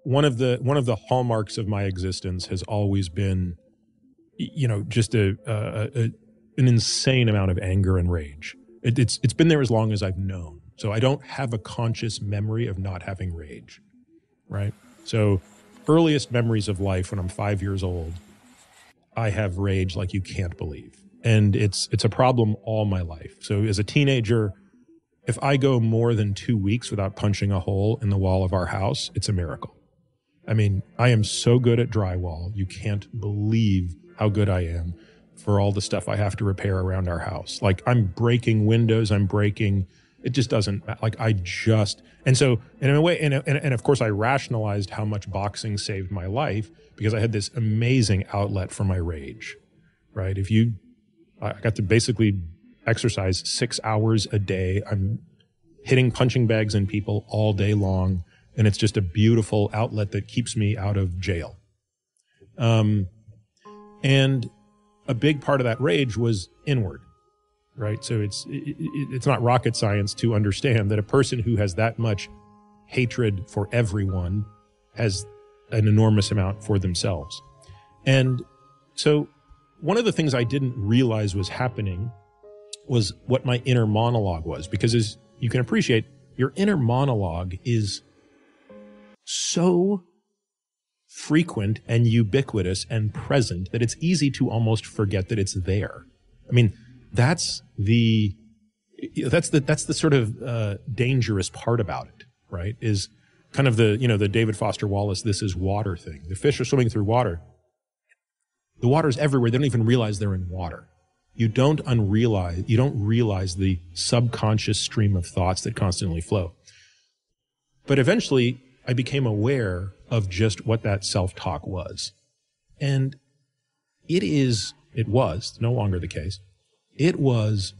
one of the hallmarks of my existence has always been, just an insane amount of anger and rage. It's been there as long as I've known. So I don't have a conscious memory of not having rage, right? So earliest memories of life when I'm 5 years old, I have rage like you can't believe. And it's a problem all my life. So as a teenager, if I go more than 2 weeks without punching a hole in the wall of our house, it's a miracle. I mean, I am so good at drywall. You can't believe how good I am for all the stuff I have to repair around our house. Like, I'm breaking windows, it just doesn't, and so, in a way, and of course I rationalized how much boxing saved my life because I had this amazing outlet for my rage, right? I got to basically exercise 6 hours a day. I'm hitting punching bags in people all day long, and it's just a beautiful outlet that keeps me out of jail. And a big part of that rage was inward, right? So it's not rocket science to understand that a person who has that much hatred for everyone has an enormous amount for themselves. And so one of the things I didn't realize was happening was what my inner monologue was, because as you can appreciate, your inner monologue is so frequent and ubiquitous and present that it's easy to almost forget that it's there. I mean, that's the sort of dangerous part about it, right? Is kind of the David Foster Wallace, this is water thing. The fish are swimming through water. The water's everywhere. They don't even realize they're in water. You don't realize the subconscious stream of thoughts that constantly flow. But eventually, I became aware of just what that self-talk was. And it was no longer the case. It was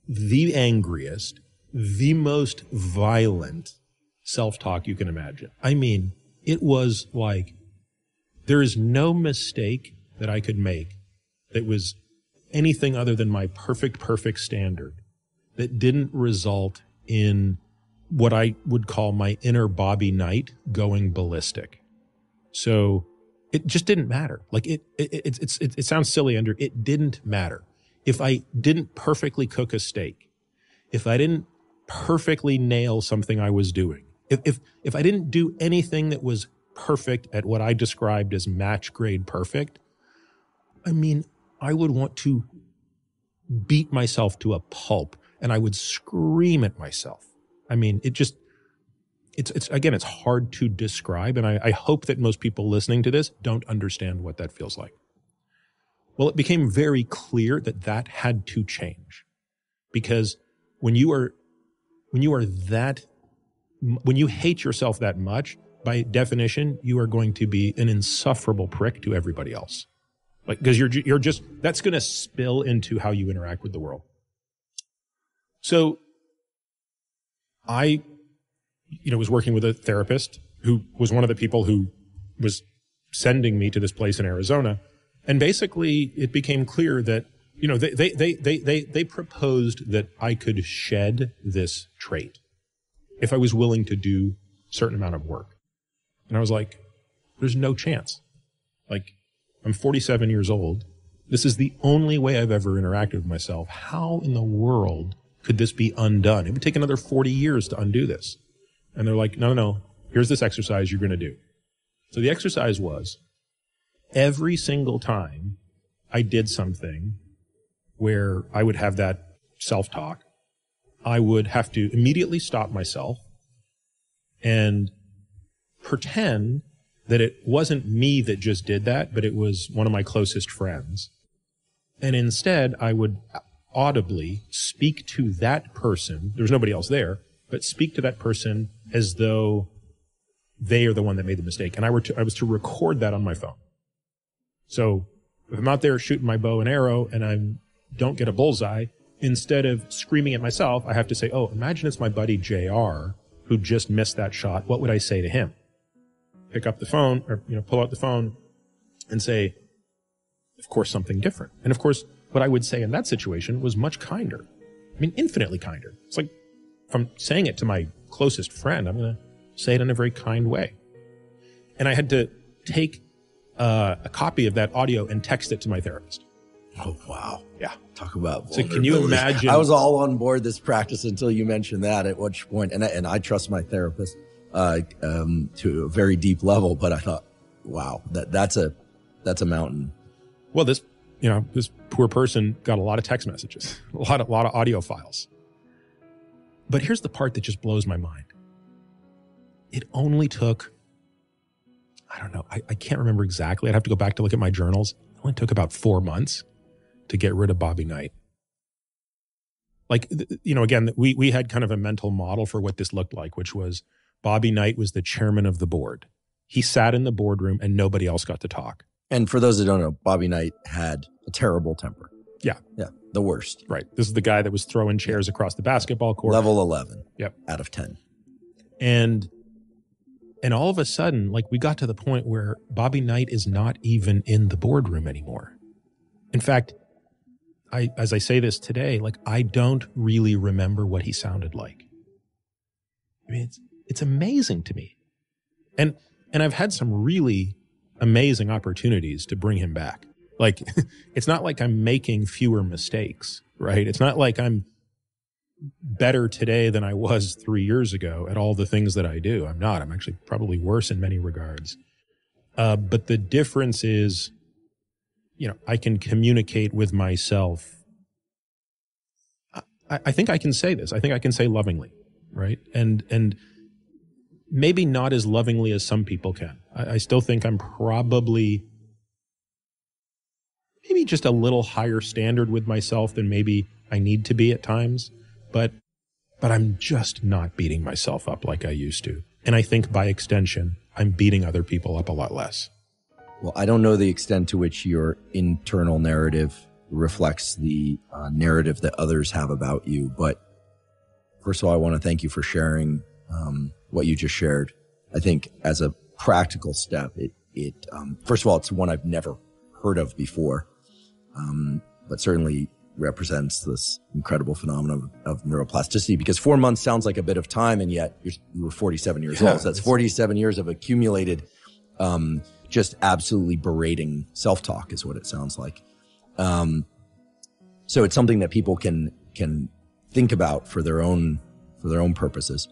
the angriest, the most violent self-talk you can imagine. I mean, it was like, there is no mistake that I could make that was anything other than my perfect standard that didn't result in what I would call my inner Bobby Knight going ballistic. So it just didn't matter. Like it sounds silly, Andrew. It didn't matter. If I didn't perfectly cook a steak, if I didn't perfectly nail something I was doing, if I didn't do anything that was perfect at what I described as match grade perfect, I mean, I would want to beat myself to a pulp and I would scream at myself. I mean, it's hard to describe. And I hope that most people listening to this don't understand what that feels like. Well, it became very clear that had to change, because when you hate yourself that much, by definition, you are going to be an insufferable prick to everybody else. Like, because that's going to spill into how you interact with the world. So I, was working with a therapist who was one of the people who was sending me to this place in Arizona. And basically it became clear that, they proposed that I could shed this trait if I was willing to do a certain amount of work. And I was like, there's no chance. Like, I'm 47 years old. This is the only way I've ever interacted with myself. How in the world could this be undone? It would take another 40 years to undo this. And they're like, no, here's this exercise you're going to do. So the exercise was, every single time I did something where I would have that self-talk, I would have to immediately stop myself and pretend that it wasn't me that just did that, but it was one of my closest friends. And instead, I would audibly speak to that person. There was nobody else there, but speak to that person as though they are the one that made the mistake. And I was to record that on my phone. So if I'm out there shooting my bow and arrow and I don't get a bullseye, instead of screaming at myself, I have to say, oh, imagine it's my buddy JR who just missed that shot. What would I say to him? Pick up the phone or, pull out the phone and say, of course, something different. And of course, what I would say in that situation was much kinder. I mean, infinitely kinder. It's like, if I'm saying it to my closest friend, I'm going to say it in a very kind way. And I had to take a copy of that audio and text it to my therapist. Oh, wow. Yeah. Talk about So can you imagine? I was all on board this practice until you mentioned that, at which point, and I trust my therapist to a very deep level, but I thought, wow, that's a mountain. Well, this poor person got a lot of text messages, a lot of audio files. But here's the part that just blows my mind. It only took, I don't know, I can't remember exactly. I'd have to go back to look at my journals. It only took about 4 months to get rid of Bobby Knight. Like, again, we had kind of a mental model for what this looked like, which was Bobby Knight was the chairman of the board. He sat in the boardroom and nobody else got to talk. And for those that don't know, Bobby Knight had a terrible temper. Yeah. Yeah. The worst. Right. This is the guy that was throwing chairs across the basketball court. Level 11. Yep. Out of 10. And all of a sudden, like, we got to the point where Bobby Knight is not even in the boardroom anymore. In fact, as I say this today, like, I don't really remember what he sounded like. I mean, it's amazing to me. And I've had some really amazing opportunities to bring him back. Like, it's not like I'm making fewer mistakes, right? It's not like I'm better today than I was 3 years ago at all the things that I do. I'm not. I'm actually probably worse in many regards. But the difference is, I can communicate with myself. I think I can say this. I think I can say lovingly, right? And maybe not as lovingly as some people can. I still think I'm probably maybe just a little higher standard with myself than maybe I need to be at times. But I'm just not beating myself up like I used to. And I think by extension, I'm beating other people up a lot less. Well, I don't know the extent to which your internal narrative reflects the narrative that others have about you. But first of all, I want to thank you for sharing what you just shared. I think as a practical step, first of all, it's one I've never heard of before, but certainly represents this incredible phenomenon of neuroplasticity, because 4 months sounds like a bit of time, and yet you were 47 years old. So that's 47 years of accumulated, just absolutely berating self-talk is what it sounds like. So it's something that people can think about for their own purposes.